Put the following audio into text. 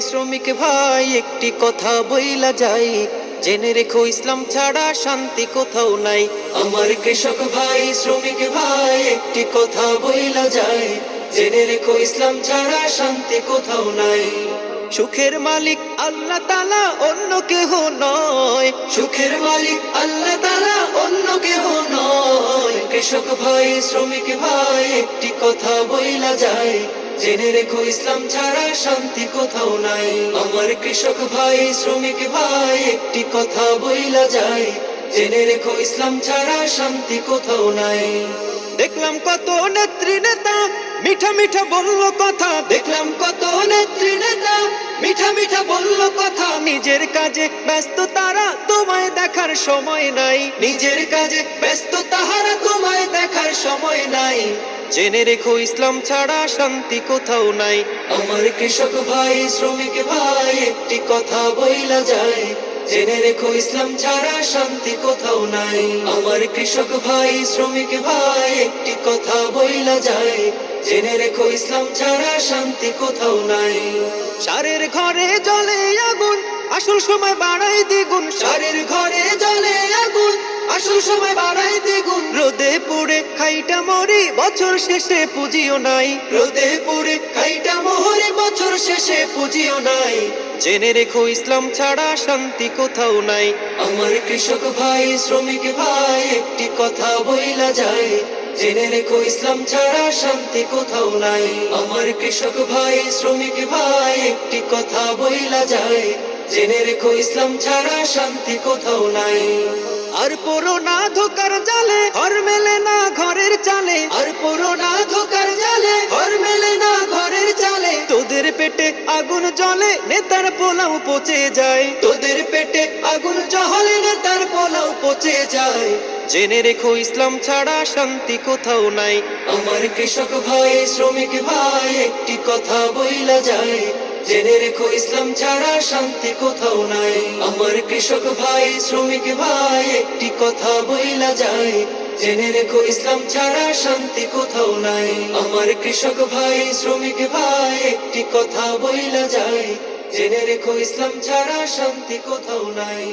শ্রমিক ভাই একটি কথা বইলা যাই, জেনে রেখো ইসলাম ছাড়া শান্তি কোথাও নাই। আমার কৃষক ভাই শ্রমিক ভাই একটি কথা বইলা যায়, জেনে রেখো ইসলাম ছাড়া শান্তি কোথাও নাই। সুখের মালিক আল্লাহ তাআলা অন্য কেহ নয়, সুখের মালিক আল্লাহ তাআলা অন্য কেহ নয়। কৃষক ভাই শ্রমিক ভাই একটি কথা বইলা যায়, জেনে রেখো ইসলাম ছাড়া শান্তি কোথাও নাই। আমার কৃষক ভাই শ্রমিক ভাই একটি কথা বইলা যায়, জেনে রেখো ইসলাম ছাড়া শান্তি কোথাও নাই। দেখলাম কত নেত্রী নেতা মিঠা মিঠা বলল কথা, দেখলাম কত নেত্রী নেতা মিঠা মিঠা বলল কথা, নিজের কাজে ব্যস্ত তারা তোমায় দেখার সময় নাই, নিজের কাজে ব্যস্ত তাহারা তোমায় দেখার সময় নাই। জেনে রেখো ইসলাম ছাড়া শান্তি কোথাও নাই। আমার কৃষক ভাই শ্রমিক ভাই একটি কথা বইলা যায়, জেনে রেখো ইসলাম ছাড়া শান্তি কোথাও নাই। আমার কৃষক ভাই শ্রমিক ভাই একটি কথা বইলা যায়, জেনে রেখো ইসলাম ছাড়া শান্তি কোথাও নাই। সারের ঘরে জ্বলে আগুন আসল সময় বাড়াই দ্বিগুণ, সারের ঘরে জ্বলে আগুন আসল সময় বাড়াই দ্বিগুণ। রোদে পুড়ে খাইটা মরি বছর শেষে পুঁজিও নাই, রোদে পুড়ে খাইটা মরি বছর শেষে পুঁজিও নাই। জেনে রেখো ইসলাম ছাড়া শান্তি কোথাও নাই। আমার কৃষক ভাই শ্রমিক ভাই একটি কথা বইলা যায়, জেনে রেখো ইসলাম ছাড়া শান্তি কোথাও নাই। আমার কৃষক ভাই শ্রমিক ভাই একটি কথা বইলা যায়, জেনে রেখো ইসলাম ছাড়া শান্তি কোথাও নাই। আর পড়ো না ধোকার জালে ঘর মেলে না ঘরের চালে, আর পড়ো না ধোকার জালে ঘর মেলে না ঘরের চালে। তোদের পেটে আগুন জ্বলে নেতার পোলাও পচে যায়, তোদের পেটে আগুন জ্বলে নেতার পোলাও পচে যায়। জেনে রেখো ইসলাম ছাড়া শান্তি কোথাও নাই। আমার কৃষক ভাই শ্রমিক ভাই একটি কথা বইলা যায়, জেনে রেখো ইসলাম ছাড়া শান্তি কোথাও নাই। আমার কৃষক ভাই শ্রমিক ভাই একটি কথা বইলা যায়, জেনে রেখো ইসলাম ছাড়া শান্তি কোথাও নাই। আমার কৃষক ভাই শ্রমিক ভাই একটি কথা বইলা যায়, জেনে রেখো ইসলাম ছাড়া শান্তি কোথাও নাই।